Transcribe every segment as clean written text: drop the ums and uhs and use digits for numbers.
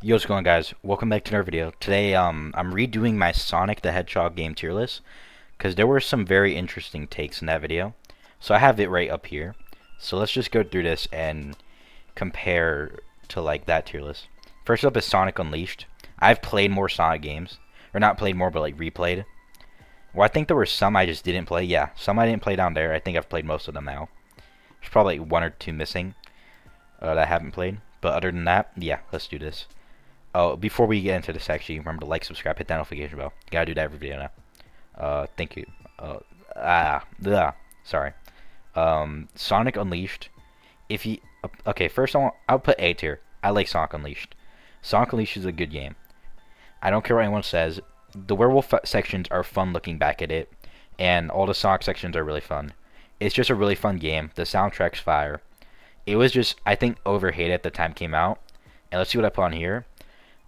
Yo, what's going on, guys? Welcome back to another video. Today, I'm redoing my Sonic the Hedgehog game tier list because there were some very interesting takes in that video. So I have it right up here. So let's just go through this and compare to like that tier list. First up is Sonic Unleashed. I've played more Sonic games, or not played more, but like replayed. Well, I think there were some I just didn't play. Yeah, some I didn't play down there. I think I've played most of them now. There's probably like one or two missing that I haven't played. But other than that, yeah, let's do this. Oh, before we get into this, actually, remember to like, subscribe, hit that notification bell. Gotta do that every video now. Thank you. Sorry. Sonic Unleashed. If you, okay, first I'll put A tier. I like Sonic Unleashed. Sonic Unleashed is a good game. I don't care what anyone says. The werewolf sections are fun looking back at it, and all the Sonic sections are really fun. It's just a really fun game. The soundtrack's fire. It was just, I think, overhated at the time it came out. And let's see what I put on here.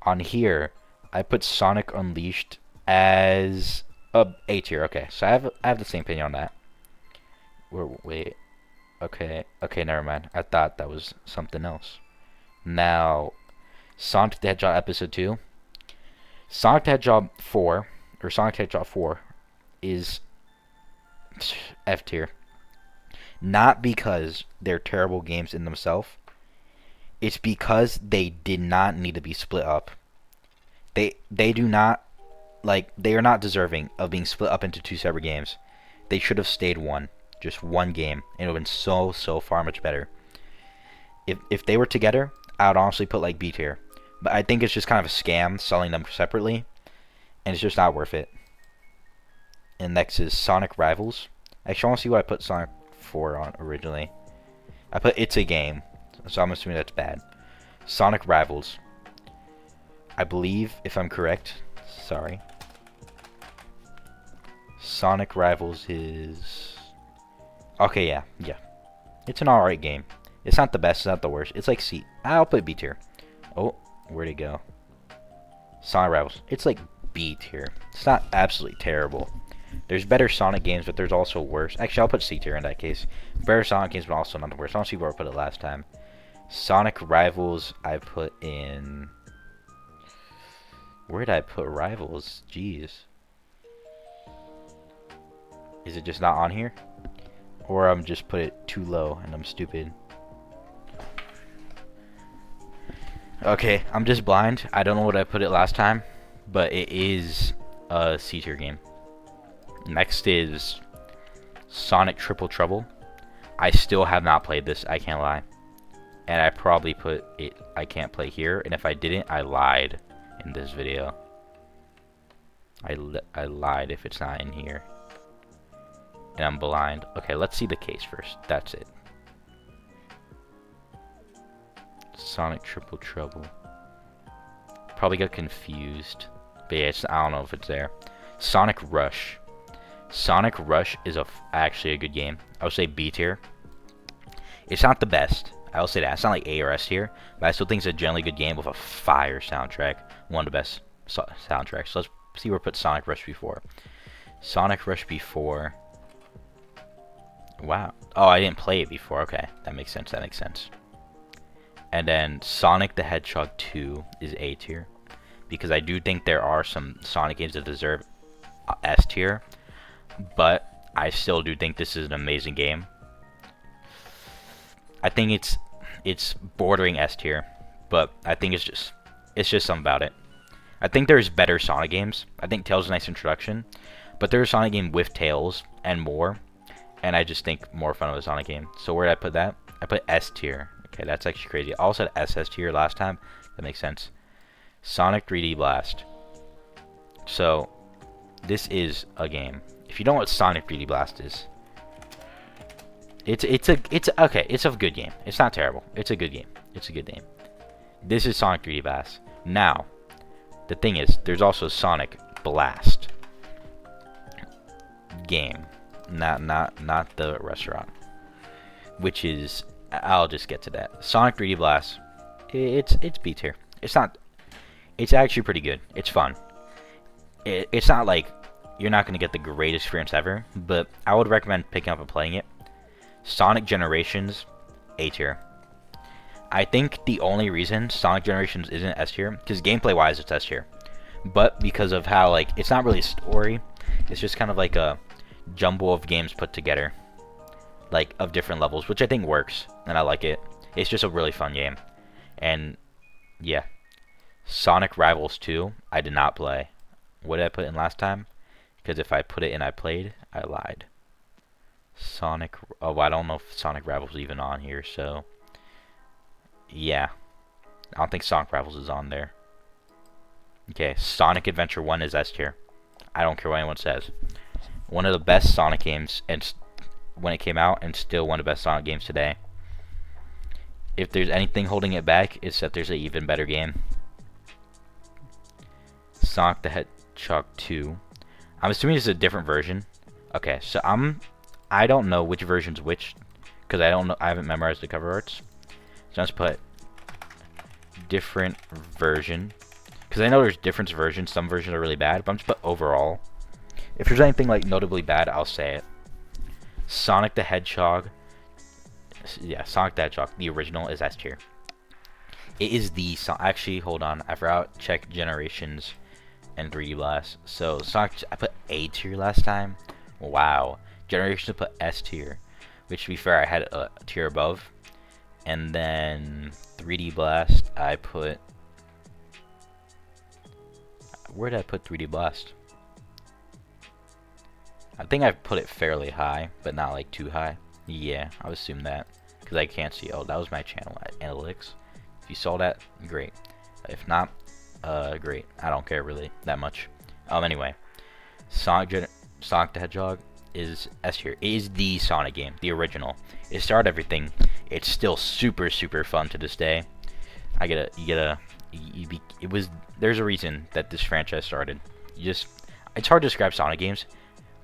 On here, I put Sonic Unleashed as A tier. Okay, so I have the same opinion on that. Wait, okay, never mind. I thought that was something else. Now, Sonic the Hedgehog Episode 2. Sonic the Hedgehog 4, or Sonic the Hedgehog 4, is F tier. Not because they're terrible games in themselves. It's because they did not need to be split up. They do not, like, they are not deserving of being split up into two separate games. They should have stayed one, just one game, and it would have been so far much better. If they were together, I would honestly put like B tier. But I think it's just kind of a scam selling them separately, and it's just not worth it. And next is Sonic Rivals. Actually, I want to see what I put Sonic 4 on originally. I put It's a Game, so I'm assuming that's bad. Sonic Rivals. I believe, if I'm correct, sorry. Sonic Rivals is... Okay, yeah. It's an alright game. It's not the best, it's not the worst. It's like C. I'll put B tier. Oh, where'd it go? Sonic Rivals. It's like B tier. It's not absolutely terrible. There's better Sonic games, but there's also worse. Actually, I'll put C tier in that case. Better Sonic games, but also not the worst. I don't see where I put it last time. Sonic Rivals, I put in... Where did I put Rivals? Jeez. Is it just not on here? Or I'm just put it too low and I'm stupid. Okay, I'm just blind. I don't know what I put it last time, but it is a C tier game. Next is Sonic Triple Trouble. I still have not played this, I can't lie. And I probably put it, I can't play here, and if I didn't, I lied in this video. I lied if it's not in here. And I'm blind. Okay, let's see the case first. That's it. Sonic Triple Trouble. Probably got confused. But yeah, I don't know if it's there. Sonic Rush. Sonic Rush is actually a good game. I would say B tier. It's not the best. I will say that. It's not like A or S tier. But I still think it's a generally good game with a fire soundtrack. One of the best soundtracks. So let's see where I put Sonic Rush before. Sonic Rush before. Wow. Oh, I didn't play it before. Okay. That makes sense. And then Sonic the Hedgehog 2 is A tier. Because I do think there are some Sonic games that deserve S tier. But I still do think this is an amazing game. I think it's bordering S tier. But I think it's just something about it. I think there's better Sonic games. I think Tails is a nice introduction. But there's a Sonic game with Tails and more. And I just think more fun of a Sonic game. So where did I put that? I put S tier. Okay, that's actually crazy. I also said SS tier last time. That makes sense. Sonic 3D Blast. So, this is a game. If you don't know what Sonic 3D Blast is, it's okay. It's a good game. It's not terrible. It's a good game. It's a good game. This is Sonic 3D Blast. Now, the thing is, there's also Sonic Blast game. Not the restaurant, which is, I'll just get to that. Sonic 3D Blast, it's B tier. It's actually pretty good. It's fun. It's not like you're not going to get the greatest experience ever, but I would recommend picking up and playing it. Sonic Generations, A tier. I think the only reason Sonic Generations isn't S tier, because gameplay wise it's S tier, but because of how like it's not really a story, it's just kind of like a jumble of games put together, like of different levels, which I think works, and I like it. It's just a really fun game, and yeah. Sonic Rivals 2, I did not play. What did I put in last time? Because if I put it in I played, I lied. Sonic, oh, I don't know if Sonic Rivals is even on here, so yeah. I don't think Sonic Rivals is on there. Okay, Sonic Adventure 1 is S tier. I don't care what anyone says. One of the best Sonic games and when it came out, and still one of the best Sonic games today. If there's anything holding it back, it's that there's an even better game. Sonic the Hedgehog 2. I'm assuming it's a different version. Okay, so I don't know which version's which, because I haven't memorized the cover arts. So let's put different version, because I know there's different versions. Some versions are really bad, but I'm just put overall. If there's anything like notably bad, I'll say it. Sonic the Hedgehog. Yeah, Sonic the Hedgehog, the original, is S tier. It is the actually, hold on, I forgot to check Generations and 3D Blast. So Sonic, I put A tier last time. Wow. Generations I put S tier, which to be fair, I had a tier above. And then 3D Blast, I put. Where did I put 3D Blast? I think I put it fairly high, but not like too high. Yeah, I would assume that, because I can't see. Oh, that was my channel analytics. If you saw that, great. If not, great. I don't care really that much. Anyway, Sonic the Hedgehog is S tier. It is the Sonic game, the original. It started everything. It's still super fun to this day. There's a reason that this franchise started. It's hard to describe Sonic games,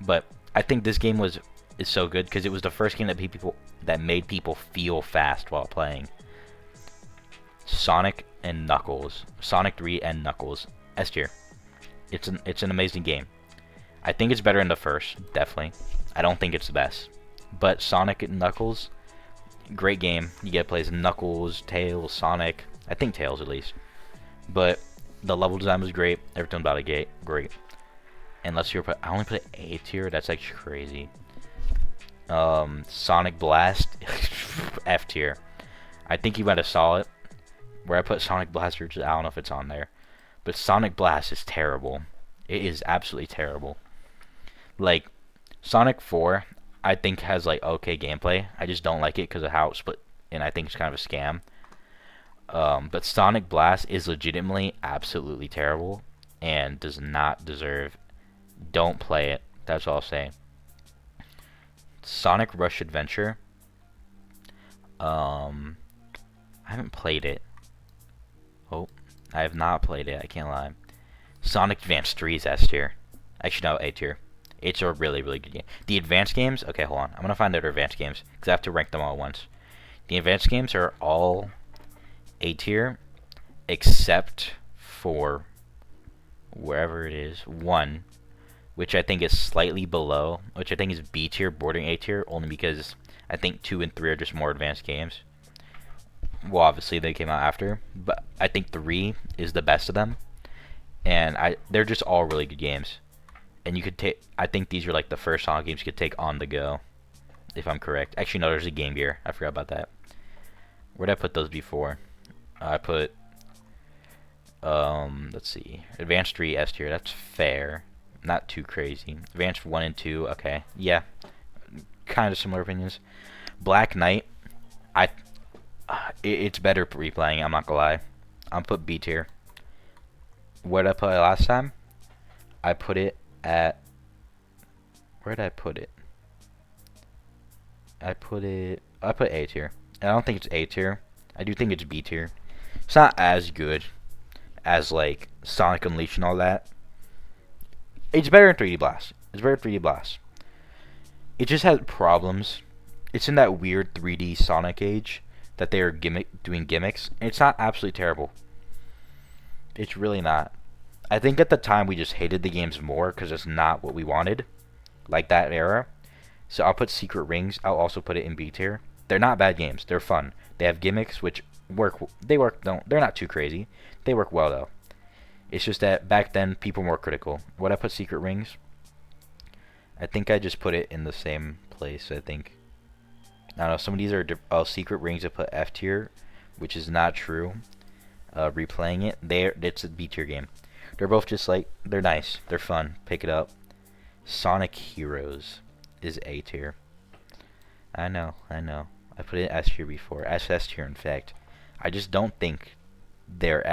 but I think this game is so good because it was the first game that made people feel fast while playing. Sonic and Knuckles, Sonic 3 and Knuckles, S tier. It's an amazing game. I think it's better than the first, definitely. I don't think it's the best, but Sonic and Knuckles, great game. You get to play as Knuckles, Tails, Sonic. I think Tails at least. But the level design was great. Everything about it great. And let's see, I only put A tier. That's actually crazy. Sonic Blast, F tier. I think you might have saw it where I put Sonic Blast. I don't know if it's on there, but Sonic Blast is terrible. It is absolutely terrible. Like Sonic 4, I think has like okay gameplay. I just don't like it because of how it's split, and I think it's kind of a scam. But Sonic Blast is legitimately absolutely terrible and does not deserve. Don't play it. That's all I'll say. Sonic Rush Adventure. I haven't played it. Oh, I have not played it. I can't lie. Sonic Advance 3 is S tier. Actually, no, A tier. It's a really good game. The advanced games. Okay, hold on. I'm gonna find out our advanced games because I have to rank them all at once. The advanced games are all A tier, except for wherever it is 1. Which I think is slightly below, which I think is B tier, bordering A tier, only because I think 2 and 3 are just more advanced games. Well, obviously they came out after, but I think 3 is the best of them, and they're just all really good games. And you could take, I think these are like the first Sonic games you could take on the go, if I'm correct. Actually, no, there's a Game Gear. I forgot about that. Where did I put those before? I put, let's see, Advanced 3 S tier. That's fair. Not too crazy. Advanced 1 and 2, okay. Yeah. Kind of similar opinions. Black Knight, it's better replaying, I'm not gonna lie. I'm put B tier. Where did I put it last time? I put it at, where did I put it? I put A tier. I don't think it's A tier. I do think it's B tier. It's not as good as like Sonic Unleashed and all that. It's better in 3D Blast. It's better in 3D Blast. It just has problems. It's in that weird 3D Sonic age that they are doing gimmicks. And it's not absolutely terrible. It's really not. I think at the time we just hated the games more because it's not what we wanted. Like that era. So I'll put Secret Rings. I'll also put it in B tier. They're not bad games. They're fun. They have gimmicks which work. They work. Don't. They're not too crazy. They work well though. It's just that back then people were more critical. Would I put secret rings? I think I just put it in the same place. I think. I don't know. Some of these are secret rings. I put F tier, which is not true. Replaying it, it's a B tier game. They're both just like, they're nice. They're fun. Pick it up. Sonic Heroes is A tier. I know. I put it S tier before. S tier, in fact. I just don't think they're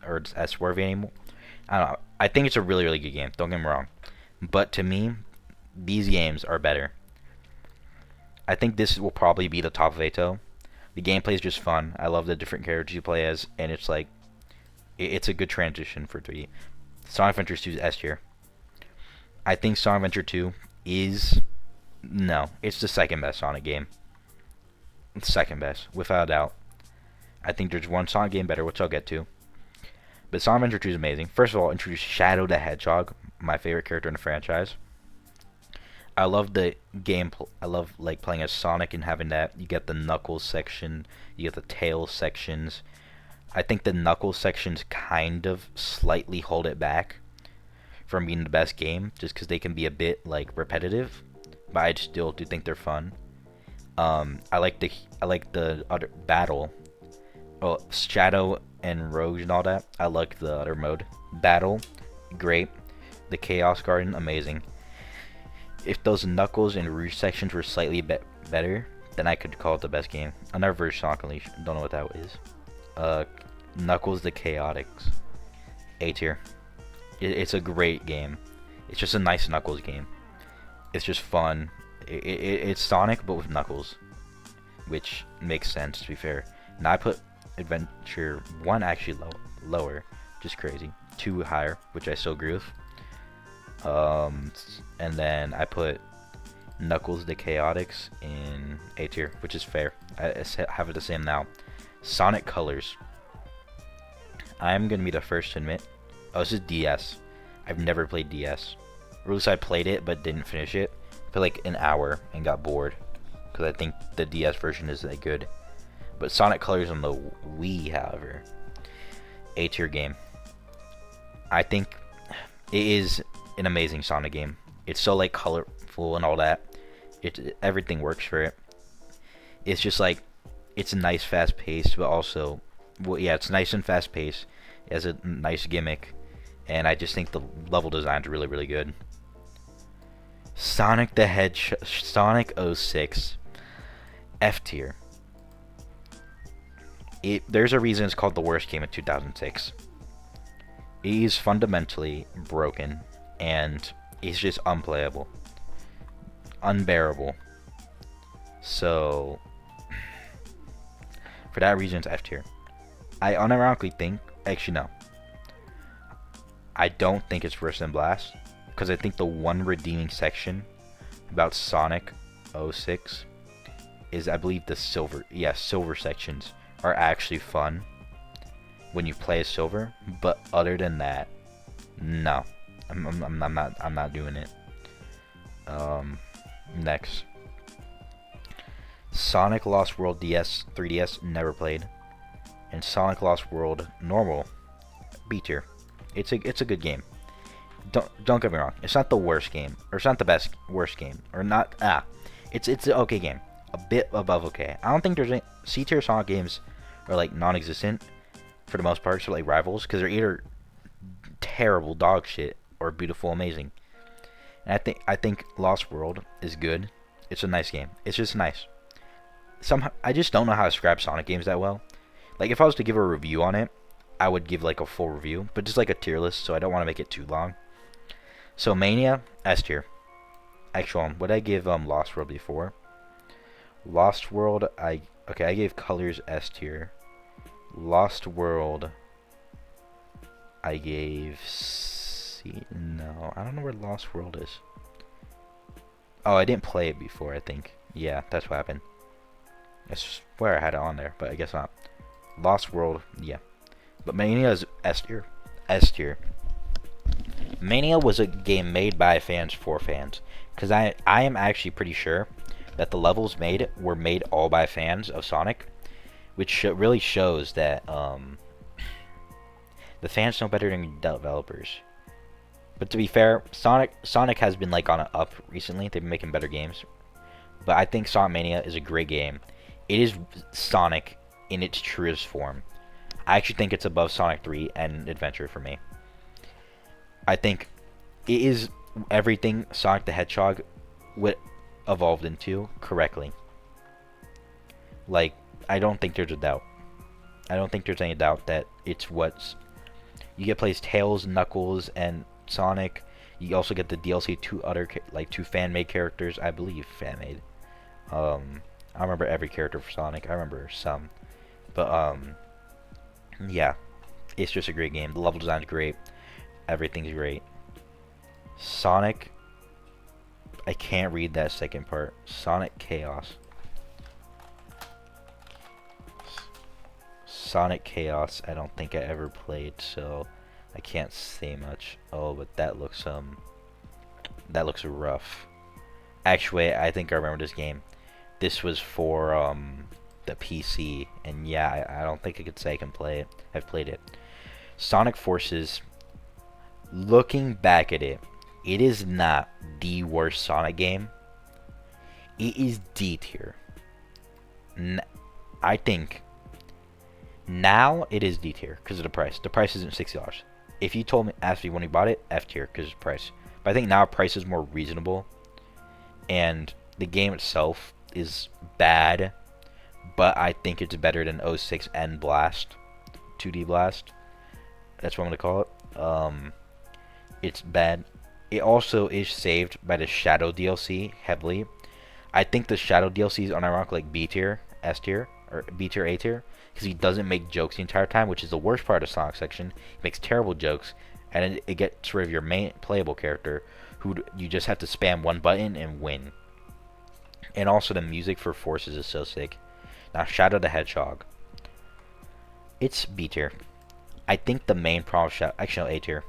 or S worthy anymore. I don't know. I think it's a really, really good game. Don't get me wrong. But to me, these games are better. I think this will probably be the top of Ato. The gameplay is just fun. I love the different characters you play as, and it's like, it's a good transition for 3D. Sonic Adventure 2 is S tier. I think Sonic Adventure 2 is, no, it's the second best Sonic game. It's second best, without a doubt. I think there's one Sonic game better, which I'll get to. But Sonic Adventure 2 is amazing. First of all, introduce Shadow the Hedgehog, my favorite character in the franchise. I love the game. I love like playing as Sonic and having that. You get the Knuckles section. You get the Tails sections. I think the Knuckles sections kind of slightly hold it back from being the best game, just because they can be a bit like repetitive. But I still do think they're fun. I like the other battle. Oh, Shadow and Rogue and all that. I like the other mode. Battle, great. The Chaos Garden, amazing. If those Knuckles and Rouge sections were slightly better, then I could call it the best game. I never versed Sonic Unleashed. Don't know what that is. Knuckles the Chaotix. A tier. It's a great game. It's just a nice Knuckles game. It's just fun. It's Sonic, but with Knuckles. Which makes sense, to be fair. Now I put Adventure 1 actually lower. Just crazy. 2 higher, which I still agree with. And then I put Knuckles the Chaotix in A tier, which is fair. I have it the same now. Sonic Colors. I'm gonna be the first to admit. Oh, this is DS. I've never played DS. Or at least I played it, but didn't finish it. For like an hour and got bored. Because I think the DS version isn't that good. But Sonic Colors on the Wii, however. A tier game. I think it is an amazing Sonic game. It's so like colorful and all that. Everything works for it. It's just like, it's nice, fast paced, but also, well, yeah, it's nice and fast paced. It has a nice gimmick, and I just think the level design is really, really good. Sonic the Hedgehog, Sonic 06, F tier. There's a reason it's called the worst game of 2006. It is fundamentally broken, and it's just unplayable, unbearable. So, for that reason, it's F tier. I unironically think, actually no, I don't think it's worse than Blast, because I think the one redeeming section about Sonic 06 is, I believe, the silver sections are actually fun when you play as Silver, but other than that, no, I'm not doing it. Next, Sonic Lost World DS 3DS, never played, and Sonic Lost World normal, B tier. It's a good game. Don't get me wrong. It's not the worst game, or it's not the worst game, or not. It's an okay game, a bit above okay. I don't think there's any C tier Sonic games are like non-existent for the most part, so like rivals, because they're either terrible dog shit or beautiful amazing. And I think Lost World is good. It's a nice game. It's just nice. Somehow I just don't know how to describe Sonic games that well. Like if I was to give a review on it, I would give like a full review, but just like a tier list, so I don't want to make it too long. So Mania, S tier. Actually, what I give Lost World before? Lost World, I gave Colors S tier. Lost World, I gave C. No, I don't know where Lost World is. Oh, I didn't play it before, I think. Yeah, that's what happened. I swear I had it on there, but I guess not. Lost World, yeah. But Mania is S tier. S tier. Mania was a game made by fans for fans. Because I am actually pretty sure that the levels were made all by fans of Sonic. which really shows that the fans know better than developers. But to be fair, Sonic has been like on an up recently. They've been making better games. But I think Sonic Mania is a great game. It is Sonic in its truest form. I actually think it's above Sonic 3 and Adventure for me. I think it is everything Sonic the Hedgehog would evolved into correctly. Like, I don't think there's a doubt. I don't think there's any doubt that it's what's... You get plays Tails, Knuckles, and Sonic. You also get the DLC two fan-made characters, I believe fan-made. I remember every character for Sonic. I remember some, but yeah, it's just a great game. The level design's great. Everything's great. Sonic. I can't read that second part. Sonic Chaos. Sonic Chaos. I don't think I ever played, so I can't say much. Oh, but that looks rough. Actually, I think I remember this game. This was for the PC, and yeah, I don't think I could say I can play it. I've played it. Sonic Forces. Looking back at it, it is not the worst Sonic game. It is D tier. I think now it is D tier because of the price. The price isn't $60. If you asked me when you bought it, F tier because of the price. But I think now price is more reasonable, and the game itself is bad, but I think it's better than 06N Blast, 2D Blast. That's what I'm gonna call it. It's bad. It also is saved by the Shadow DLC heavily. I think the Shadow DLC is unironically like B tier, S tier, or B tier, A tier, because he doesn't make jokes the entire time, which is the worst part of Sonic section. He makes terrible jokes, and it gets rid of your main playable character, who you just have to spam one button and win. And also the music for Forces is so sick. Now Shadow the Hedgehog. It's B tier. I think the main problem with Shadow... Actually, no, A tier.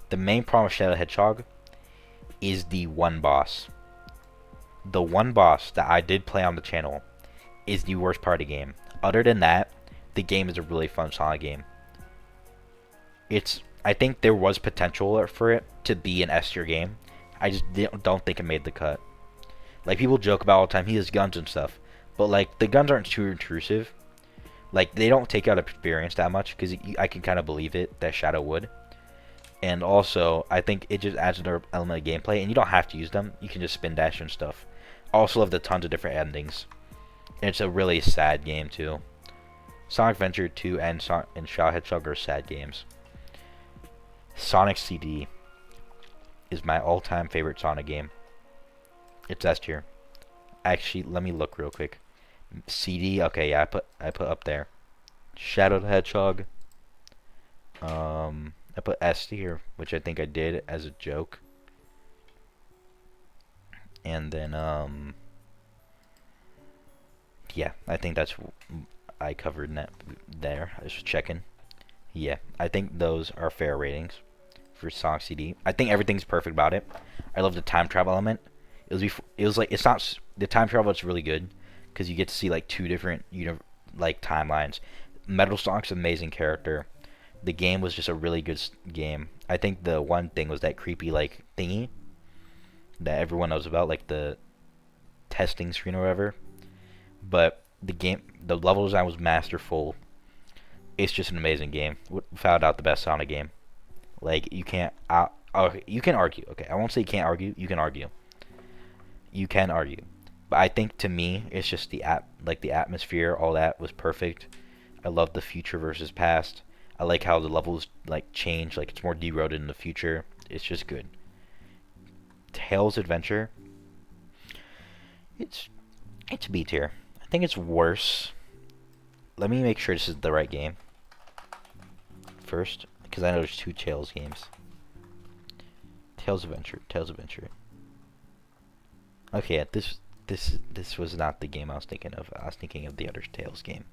The main problem with Shadow the Hedgehog is the one boss. The one boss that I did play on the channel is the worst part of the game. Other than that, the game is a really fun Sonic game. I think there was potential for it to be an S tier game. I just don't think it made the cut. Like, people joke about all the time, he has guns and stuff. But, like, the guns aren't too intrusive. Like, they don't take out experience that much, because I can kind of believe it, that Shadow would. And also, I think it just adds another element of gameplay, and you don't have to use them. You can just spin dash and stuff. Also love the tons of different endings. And it's a really sad game, too. Sonic Adventure 2 and Shadow Hedgehog are sad games. Sonic CD is my all-time favorite Sonic game. It's S tier. Actually, let me look real quick. CD, okay, yeah, I put up there. Shadow the Hedgehog. I put S tier, which I think I did as a joke. And then yeah, I think that's I covered that there. I was checking. Yeah, I think those are fair ratings for Sonic CD. I think everything's perfect about it. I love the time travel element. It was like, it's not the time travel. It's really good because you get to see like two different like timelines. Metal Sonic's an amazing character. The game was just a really good game. I think the one thing was that creepy like thingy that everyone knows about, like the testing screen or whatever. But the level design was masterful. It's just an amazing game. Without out the best Sonic game. Like, you can't you can argue. Okay, I won't say you can't argue. You can argue. You can argue. But I think to me, it's just the atmosphere, all that was perfect. I love the future versus past. I like how the levels like change, like it's more deroaded in the future. It's just good. Tails Adventure. It's B tier. I think it's worse. Let me make sure this is the right game first, because I know there's two Tails games. Tails Adventure. Okay, yeah, this was not the game I was thinking of. I was thinking of the other Tails game.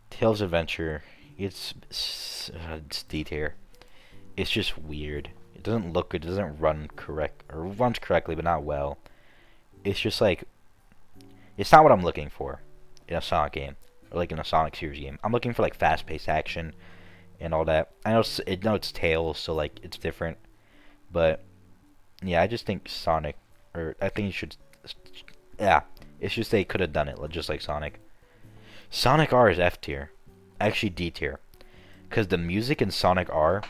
Tails Adventure. It's D tier. It's just weird. It doesn't look good. It doesn't run correct, or runs correctly, but not well. It's just like, it's not what I'm looking for in a Sonic game. or like in a Sonic series game. I'm looking for like fast-paced action and all that. I know it's Tails, so like it's different, but yeah, I just think Sonic, or I think you should, yeah, it's just they could have done it just like Sonic. Sonic R is F tier, actually D tier, because the music in Sonic R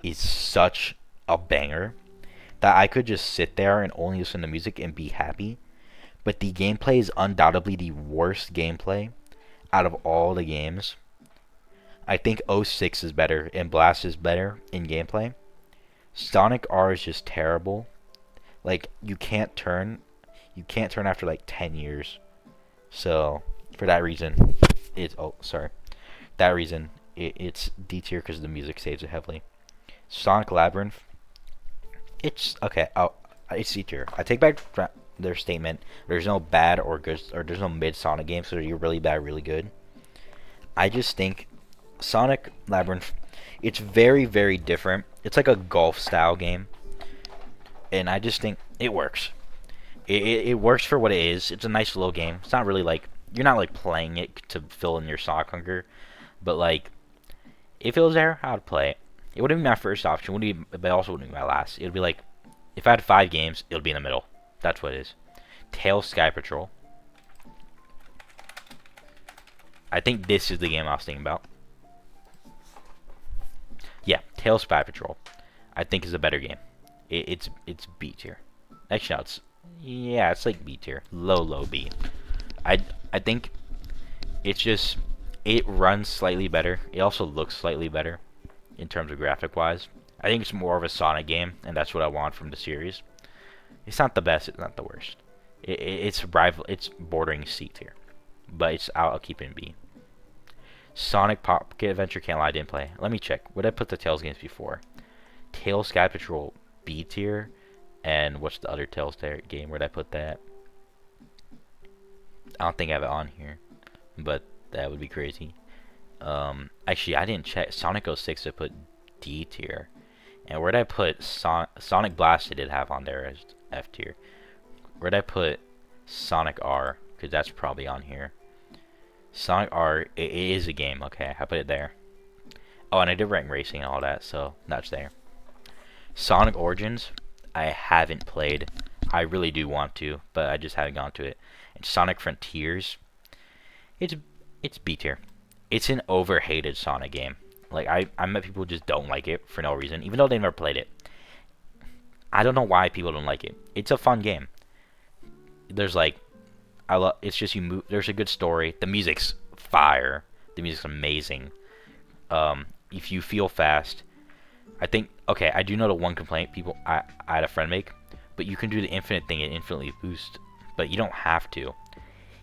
is such a banger that I could just sit there and only listen to music and be happy. But the gameplay is undoubtedly the worst gameplay out of all the games. I think 06 is better and Blast is better in gameplay. Sonic R is just terrible. Like you can't turn after like 10 years. So for that reason, that reason it's D tier because the music saves it heavily. Sonic Labyrinth, it's okay. Oh, it's C tier. I take back their statement. There's no bad or good, or there's no mid Sonic games, so you're really bad, really good. I just think Sonic Labyrinth, it's very, very different. It's like a golf style game, and I just think it works. It works for what it is. It's a nice little game. It's not really like, you're not like playing it to fill in your Sonic hunger, but like if it was there, I would play it. It wouldn't be my first option, but it also wouldn't be my last. It would be like, if I had 5 games, it would be in the middle. That's what it is. Tails Sky Patrol. I think this is the game I was thinking about. Yeah, Tails Sky Patrol, I think is a better game. It's B tier. Actually, no, it's like B tier, low B. I think it's just, it runs slightly better. It also looks slightly better in terms of graphic wise. I think it's more of a Sonic game, and that's what I want from the series. It's not the best, it's not the worst. It's bordering C tier, but I'll keep it in B. Sonic Pocket Adventure, can't lie, I didn't play. Let me check. Where did I put the Tails games before? Tails Sky Patrol, B tier. And what's the other Tails game? Where did I put that? I don't think I have it on here, but that would be crazy. Actually, I didn't check. Sonic 06 I put D tier. And where did I put Sonic Blast? I did have on there as F tier. Where did I put Sonic R? Because that's probably on here. Sonic R, it is a game. Okay, I put it there. Oh, and I did rank racing and all that, so that's there. Sonic Origins, I haven't played. I really do want to, but I just haven't gone to it. And Sonic Frontiers, it's B tier. It's an overhated Sonic game. Like I met people who just don't like it for no reason, even though they never played it. I don't know why people don't like it. It's a fun game. There's like, it's just you move. There's a good story. The music's fire. The music's amazing. If you feel fast, I think, okay, I do know the one complaint I had a friend make, but you can do the infinite thing and infinitely boost, but you don't have to.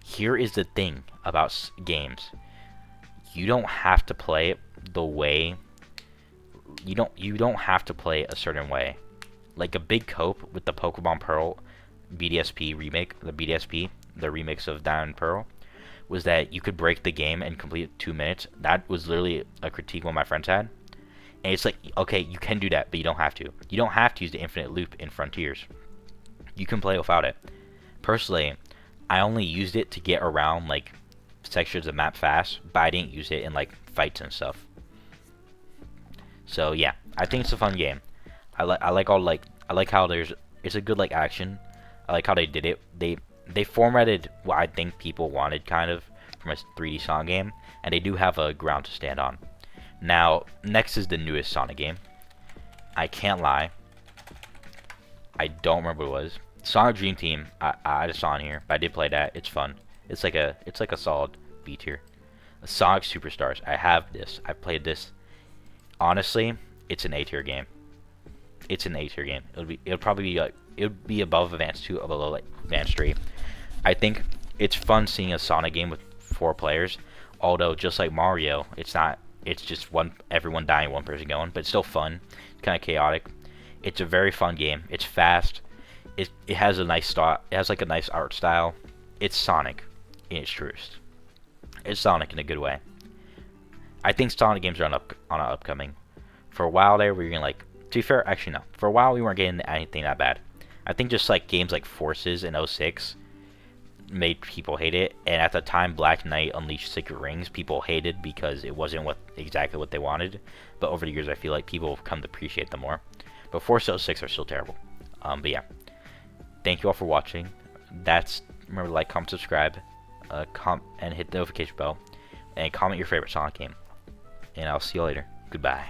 Here is the thing about games. You don't have to play it the way, you don't have to play a certain way. Like a big cope with the Pokemon Pearl BDSP remake, the remix of Diamond Pearl, was that you could break the game and complete it in 2 minutes. That was literally a critique one of my friends had. And it's like, okay, you can do that, but you don't have to. You don't have to use the infinite loop in Frontiers. You can play without it. Personally, I only used it to get around like sections of map fast, but I didn't use it in like fights and stuff. So yeah, I think it's a fun game. I like how it's a good like action. I like how they did it. They formatted what I think people wanted kind of from a 3D Sonic game, and they do have a ground to stand on. Now, next is the newest Sonic game. I can't lie, I don't remember what it was. Sonic Dream Team, I just saw on here, but I did play that. It's fun. It's like a solid B tier. Sonic Superstars, I have this. I played this. Honestly, it's an A tier game. It's an A tier game. It'll probably be like, it would be above Advance 2, below like Advance 3. I think it's fun seeing a Sonic game with 4 players. Although just like Mario, it's not. It's just everyone dying, one person going, but it's still fun. It's kind of chaotic. It's a very fun game. It's fast. It has a nice style. It has like a nice art style. It's Sonic in its truest. It's Sonic in a good way. I think Sonic games are on an upcoming. For a while there, we were getting like. To be fair, actually no. For a while, we weren't getting anything that bad. I think just like games like Forces in 06, made people hate it. And at the time Black Knight Unleashed Secret Rings, people hated because it wasn't exactly what they wanted. But over the years, I feel like people have come to appreciate them more. But Force Sale 6 are still terrible. But yeah, thank you all for watching. Remember to like, comment, subscribe, and hit the notification bell, and comment your favorite Sonic game. And I'll see you later. Goodbye.